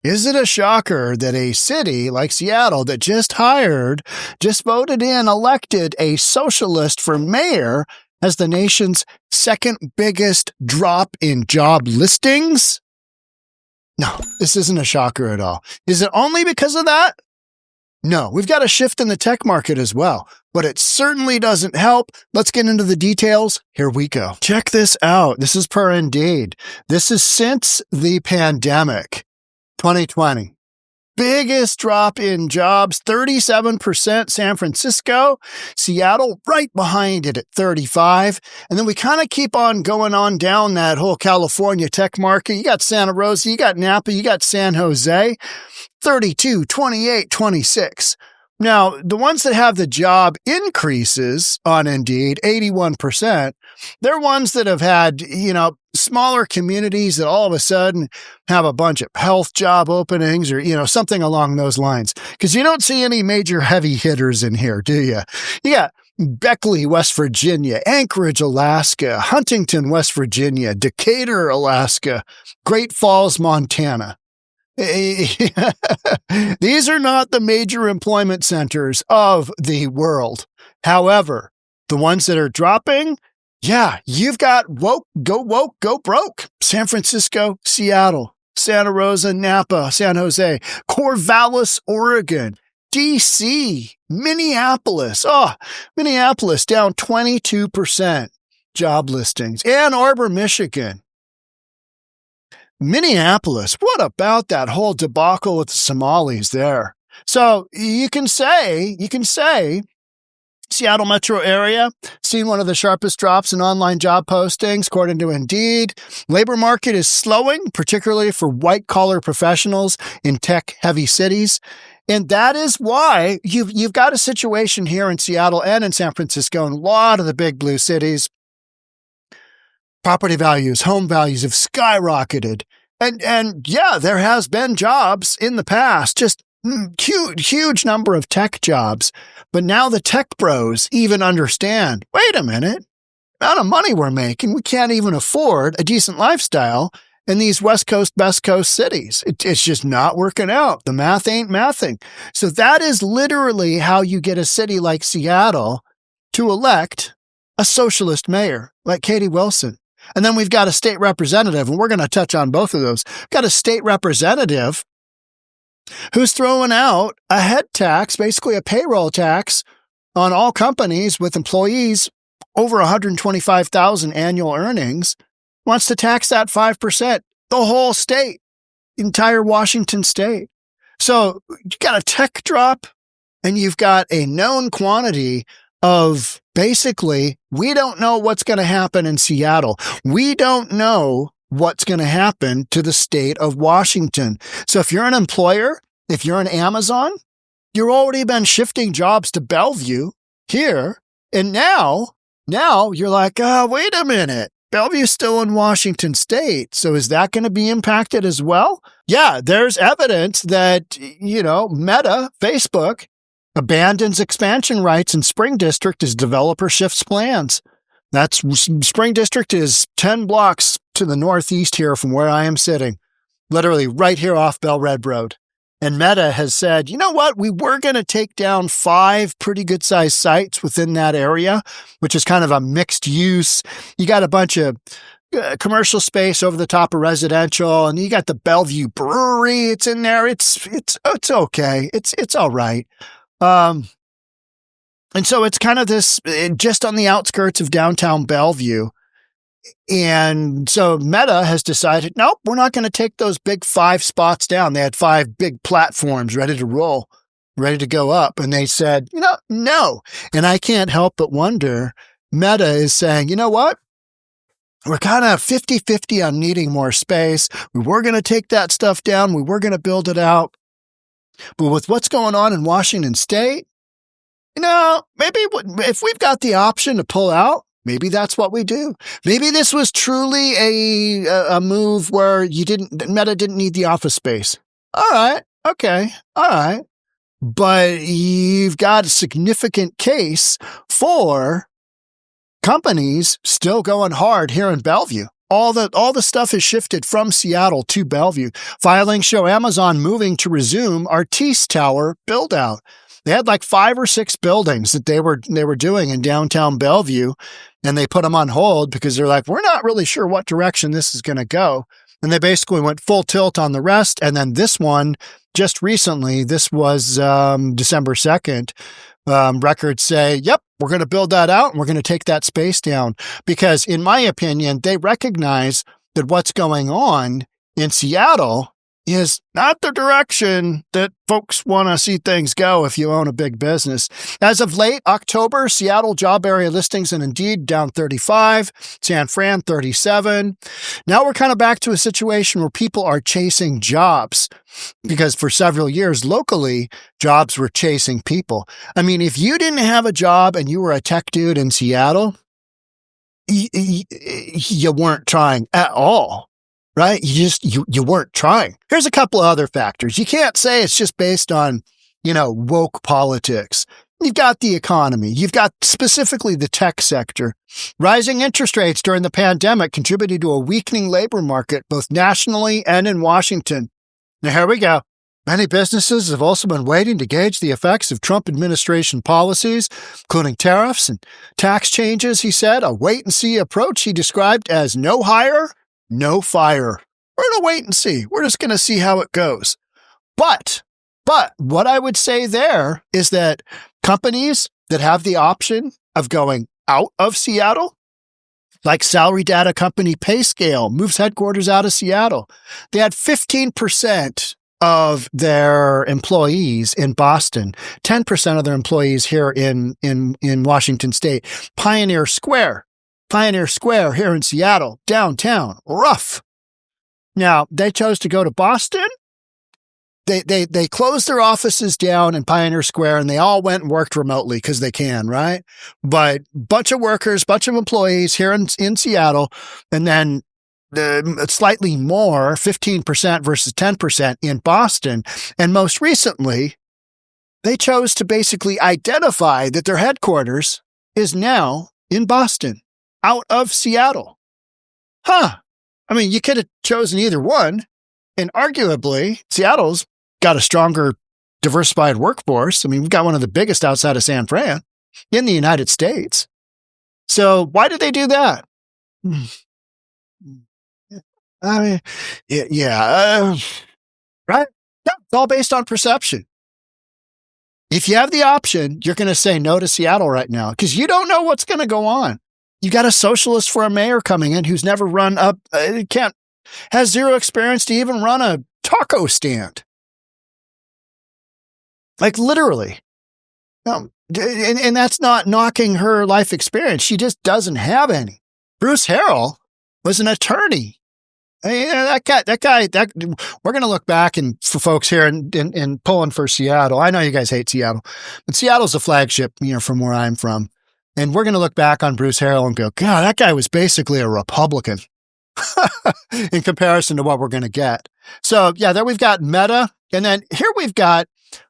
Is it a shocker that a city like Seattle that just voted in, elected a socialist for mayor has the nation's second biggest drop in job listings? No, this isn't a shocker at all. Is it only because of that? No, we've got a shift in the tech market as well, but it certainly doesn't help. Let's get into the details. Here we go. Check this out. This is per Indeed. This is since the pandemic, 2020. Biggest drop in jobs, 37% San Francisco, Seattle right behind it at 35. And then we kind of keep on going on down that whole California tech market. You got Santa Rosa, you got Napa, you got San Jose, 32, 28, 26. Now, the ones that have the job increases on Indeed, 81%, they're ones that have had, smaller communities that all of a sudden have a bunch of health job openings or, something along those lines. Because you don't see any major heavy hitters in here, do you? You got Beckley, West Virginia, Anchorage, Alaska, Huntington, West Virginia, Decatur, Alaska, Great Falls, Montana. These are not the major employment centers of the world. However, the ones that are dropping, yeah, you've got woke, go broke. San Francisco, Seattle, Santa Rosa, Napa, San Jose, Corvallis, Oregon, DC, Minneapolis. Oh, Minneapolis down 22% job listings. Ann Arbor, Michigan. Minneapolis, what about that whole debacle with the Somalis there? So you can say, Seattle metro area, seen one of the sharpest drops in online job postings, according to Indeed. Labor market is slowing, particularly for white-collar professionals in tech-heavy cities. And that is why you've got a situation here in Seattle and in San Francisco and a lot of the big blue cities. Property values, home values have skyrocketed. And yeah, there has been jobs in the past, just huge number of tech jobs. But now the tech bros even understand, wait a minute, the amount of money we're making, we can't even afford a decent lifestyle in these West Coast, Best Coast cities. It's just not working out. The math ain't mathing. So that is literally how you get a city like Seattle to elect a socialist mayor like Katie Wilson. And then we've got a state representative, and we're going to touch on both of those. We've got a state representative who's throwing out a head tax, basically a payroll tax on all companies with employees over $125,000 annual earnings, wants to tax that 5%, the whole state, entire Washington state. So you've got a tech drop, and you've got a known quantity of basically, we don't know what's going to happen in Seattle. We don't know what's going to happen to the state of Washington. So if you're an employer, if you're an Amazon, you've already been shifting jobs to Bellevue here. And now you're like, wait a minute. Bellevue's still in Washington state. So is that going to be impacted as well? Yeah, there's evidence that, Meta, Facebook, abandons expansion rights in Spring District as developer shifts plans. That's Spring District is 10 blocks to the northeast here from where I am sitting, literally right here off Bell Red Road. And Meta has said, you know what? We were going to take down 5 pretty good sized sites within that area, which is kind of a mixed use. You got a bunch of commercial space over the top of residential, and you got the Bellevue Brewery. It's in there. It's okay. It's all right. And so it's kind of this just on the outskirts of downtown Bellevue. And so Meta has decided, nope, we're not going to take those big 5 spots down. They had 5 big platforms ready to roll, ready to go up. And they said, no. And I can't help but wonder, Meta is saying, you know what? We're kind of 50-50 on needing more space. We were going to take that stuff down. We were going to build it out. But with what's going on in Washington State, maybe if we've got the option to pull out, maybe that's what we do. Maybe this was truly a move where Meta didn't need the office space. All right. Okay. All right. But you've got a significant case for companies still going hard here in Bellevue. all the stuff has shifted from Seattle to Bellevue. Filings show Amazon moving to resume Artis Tower build out. They had like 5 or 6 buildings that they were doing in downtown Bellevue, and they put them on hold because they're like, we're not really sure what direction this is going to go. And they basically went full tilt on the rest. And then this one, just recently, this was December 2nd, records say, yep, we're going to build that out and we're going to take that space down. Because in my opinion, they recognize that what's going on in Seattle is not the direction that folks want to see things go if you own a big business. As of late October, Seattle job area listings and Indeed down 35, San Fran 37. Now we're kind of back to a situation where people are chasing jobs because for several years locally, jobs were chasing people. I mean, if you didn't have a job and you were a tech dude in Seattle, you weren't trying at all. Right? You weren't trying. Here's a couple of other factors. You can't say it's just based on, woke politics. You've got the economy. You've got specifically the tech sector. Rising interest rates during the pandemic contributed to a weakening labor market, both nationally and in Washington. Now, here we go. Many businesses have also been waiting to gauge the effects of Trump administration policies, including tariffs and tax changes, he said. A wait-and-see approach he described as no hire, no fire. We're going to wait and see. We're just going to see how it goes. But what I would say there is that companies that have the option of going out of Seattle, like salary data company PayScale moves headquarters out of Seattle. They had 15% of their employees in Boston, 10% of their employees here in Washington State. Pioneer Square here in Seattle, downtown, rough. Now, they chose to go to Boston. They closed their offices down in Pioneer Square and they all went and worked remotely because they can, right? But bunch of workers, bunch of employees here in Seattle, and then slightly more, 15% versus 10% in Boston. And most recently, they chose to basically identify that their headquarters is now in Boston, out of Seattle. I mean, you could have chosen either one, and arguably, Seattle's got a stronger, diversified workforce. I mean, we've got one of the biggest outside of San Fran in the United States. So why did they do that? I mean, right? Yeah, it's all based on perception. If you have the option, you're going to say no to Seattle right now because you don't know what's going to go on. You got a socialist for a mayor coming in who's never run has zero experience to even run a taco stand. Like literally. And that's not knocking her life experience. She just doesn't have any. Bruce Harrell was an attorney. I mean, that guy, we're going to look back and for folks here and pulling for Seattle. I know you guys hate Seattle, but Seattle's a flagship, from where I'm from. And we're going to look back on Bruce Harrell and go, God, that guy was basically a Republican in comparison to what we're going to get. So yeah, there we've got Meta. And then here we've got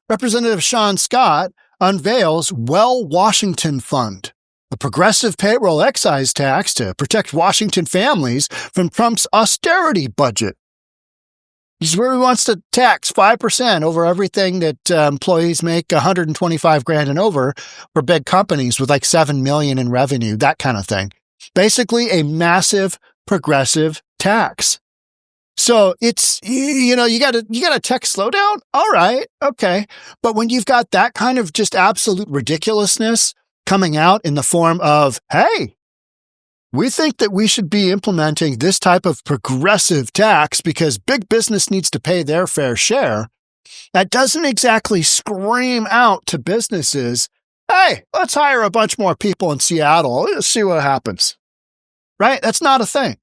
Representative Sean Scott unveils Washington Fund, a progressive payroll excise tax to protect Washington families from Trump's austerity budget. This is where he wants to tax 5% over everything that employees make $125,000 and over for big companies with like $7 million in revenue, that kind of thing. Basically a massive progressive tax. So it's, you got a tech slowdown. All right. Okay. But when you've got that kind of just absolute ridiculousness coming out in the form of, hey, we think that we should be implementing this type of progressive tax because big business needs to pay their fair share. That doesn't exactly scream out to businesses, hey, let's hire a bunch more people in Seattle. Let's see what happens. Right? That's not a thing.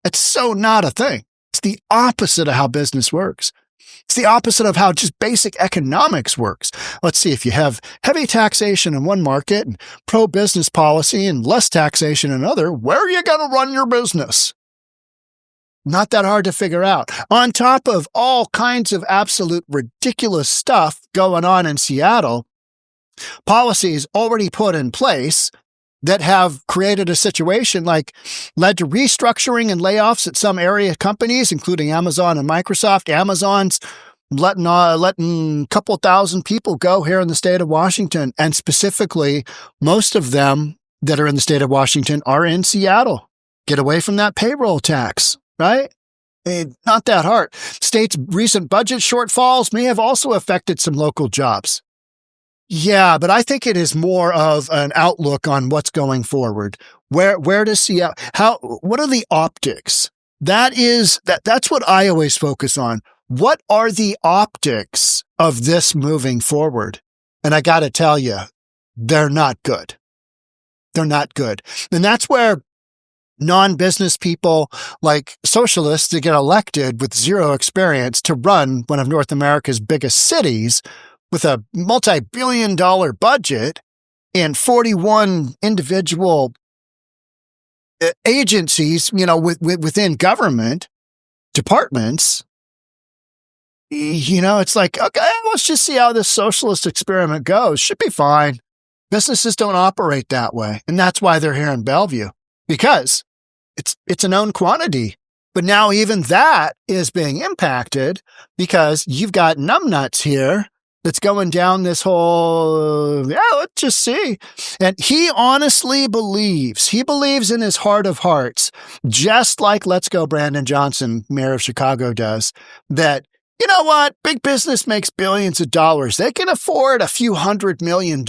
It's so not a thing. It's the opposite of how business works. It's the opposite of how just basic economics works. Let's see, if you have heavy taxation in one market and pro-business policy and less taxation in another, where are you going to run your business? Not that hard to figure out. On top of all kinds of absolute ridiculous stuff going on in Seattle, policies already put in place that have created a situation like led to restructuring and layoffs at some area companies, including Amazon and Microsoft. Amazon's letting a couple thousand people go here in the state of Washington. And specifically, most of them that are in the state of Washington are in Seattle. Get away from that payroll tax, right? Not that hard. State's recent budget shortfalls may have also affected some local jobs. Yeah, but I think it is more of an outlook on what's going forward. Where does Seattle, what are the optics? That's what I always focus on. What are the optics of this moving forward? And I got to tell you, they're not good. They're not good. And that's where non-business people like socialists that get elected with zero experience to run one of North America's biggest cities with a multi-billion-dollar budget and 41 individual agencies, within government departments. It's like, okay, let's just see how this socialist experiment goes. Should be fine. Businesses don't operate that way. And that's why they're here in Bellevue, because it's a known quantity. But now even that is being impacted because you've got numbnuts here that's going down this whole, let's just see. And he honestly believes in his heart of hearts, just like Let's Go Brandon Johnson, mayor of Chicago, does, that, you know what? Big business makes billions of dollars. They can afford a few $100 million.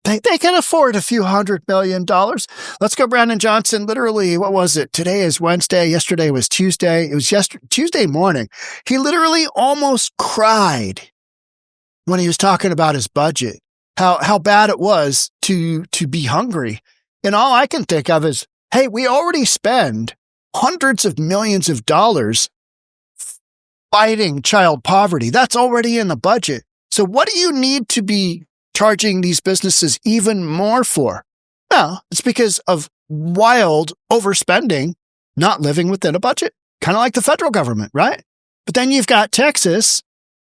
They can afford a few $100 million. Let's Go Brandon Johnson, literally, what was it? Today is Wednesday. Yesterday was Tuesday. It was Tuesday morning. He literally almost cried when he was talking about his budget, how bad it was to be hungry. And all I can think of is, hey, we already spend hundreds of millions of dollars fighting child poverty. That's already in the budget. So what do you need to be charging these businesses even more for? Well, it's because of wild overspending, not living within a budget, kind of like the federal government, right? But then you've got Texas,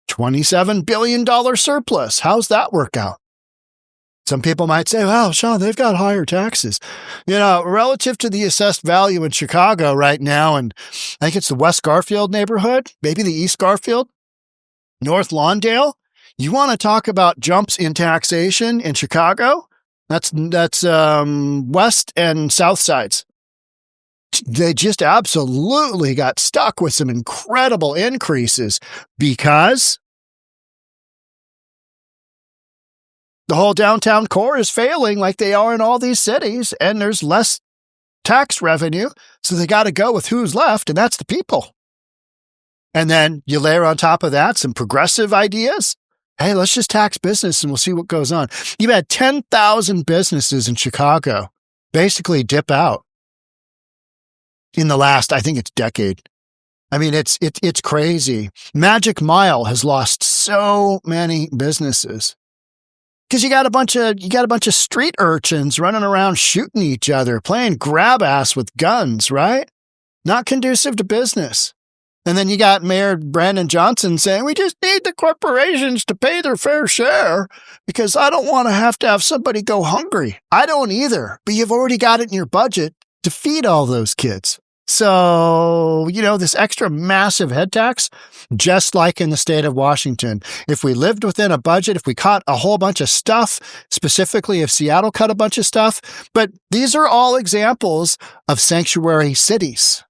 $27 billion surplus. How's that work out? Some people might say, well, Sean, they've got higher taxes. Relative to the assessed value in Chicago right now, and I think it's the West Garfield neighborhood, maybe the East Garfield, North Lawndale. You want to talk about jumps in taxation in Chicago? That's west and south sides. They just absolutely got stuck with some incredible increases because the whole downtown core is failing like they are in all these cities, and there's less tax revenue, so they got to go with who's left, and that's the people. And then you layer on top of that some progressive ideas. Hey, let's just tax business and we'll see what goes on. You've had 10,000 businesses in Chicago basically dip out in the last, I think it's decade. I mean, it's crazy. Magic Mile has lost so many businesses because you got a bunch of street urchins running around shooting each other, playing grab ass with guns, right? Not conducive to business. And then you got Mayor Brandon Johnson saying, we just need the corporations to pay their fair share because I don't want to have somebody go hungry. I don't either, but you've already got it in your budget to feed all those kids. So, this extra massive head tax, just like in the state of Washington, if we lived within a budget, if we caught a whole bunch of stuff, specifically if Seattle cut a bunch of stuff, but these are all examples of sanctuary cities,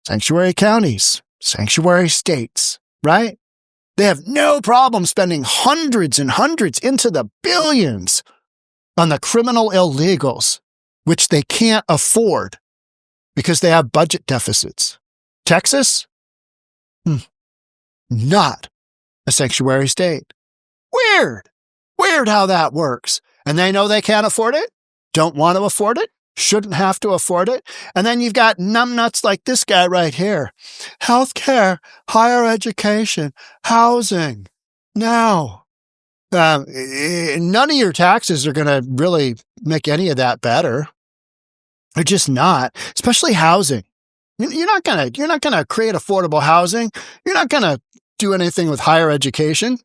sanctuary counties, sanctuary states, right? They have no problem spending hundreds and hundreds into the billions on the criminal illegals, which they can't afford because they have budget deficits. Texas? Not a sanctuary state. Weird how that works. And they know they can't afford it, don't want to afford it, shouldn't have to afford it. And then you've got numbnuts like this guy right here. Healthcare, higher education, housing. Now, none of your taxes are going to really make any of that better. They're just not, especially housing. You're not going to create affordable housing. You're not going to do anything with higher education.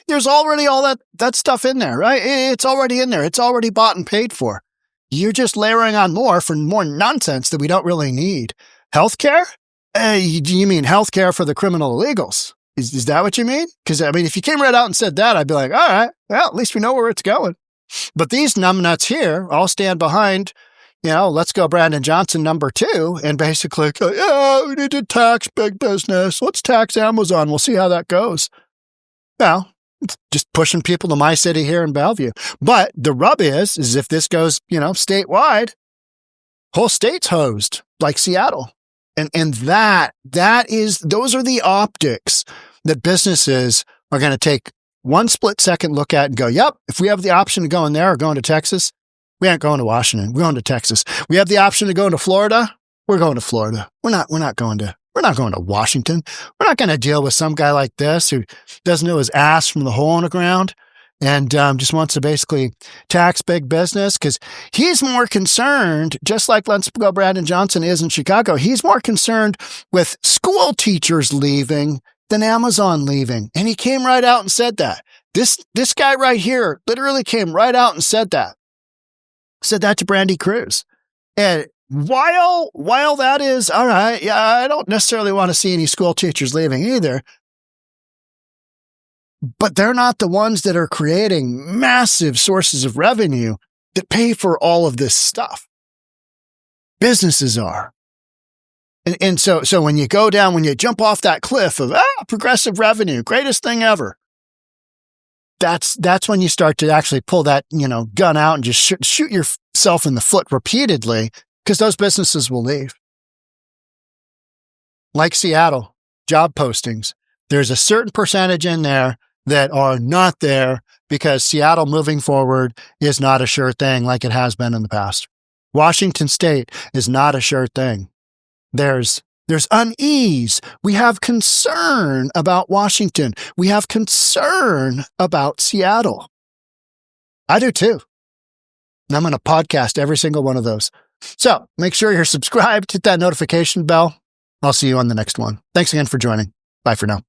There's already all that stuff in there, right? It's already in there. It's already bought and paid for. You're just layering on more for more nonsense that we don't really need. Healthcare? You mean healthcare for the criminal illegals? Is that what you mean? Because, I mean, if you came right out and said that, I'd be like, all right, well, at least we know where it's going. But these numbnuts here all stand behind, let's go Brandon Johnson #2 and basically go, yeah, we need to tax big business. Let's tax Amazon. We'll see how that goes. Well, it's just pushing people to my city here in Bellevue. But the rub is if this goes, statewide, whole state's hosed, like Seattle. And those are the optics that businesses are going to take one split second look at and go, yep, if we have the option to go in there or going to Texas, we aren't going to Washington. We're going to Texas. We have the option to go to Florida. We're going to Florida. We're not going to Washington. We're not going to deal with some guy like this who doesn't know his ass from the hole in the ground and just wants to basically tax big business because he's more concerned, just like Let's Go Brandon Johnson is in Chicago, he's more concerned with school teachers leaving than Amazon leaving. And he came right out and said that. This guy right here literally came right out and said that. Said that to Brandy Cruz. And while that is, all right, yeah, I don't necessarily want to see any school teachers leaving either, but they're not the ones that are creating massive sources of revenue that pay for all of this stuff. Businesses are. And so when you jump off that cliff of progressive revenue, greatest thing ever, that's when you start to actually pull that, gun out and just shoot yourself in the foot repeatedly, because those businesses will leave. Like Seattle, job postings, there's a certain percentage in there that are not there because Seattle moving forward is not a sure thing like it has been in the past. Washington State is not a sure thing. There's unease. We have concern about Washington. We have concern about Seattle. I do too. And I'm going to podcast every single one of those. So make sure you're subscribed, hit that notification bell. I'll see you on the next one. Thanks again for joining. Bye for now.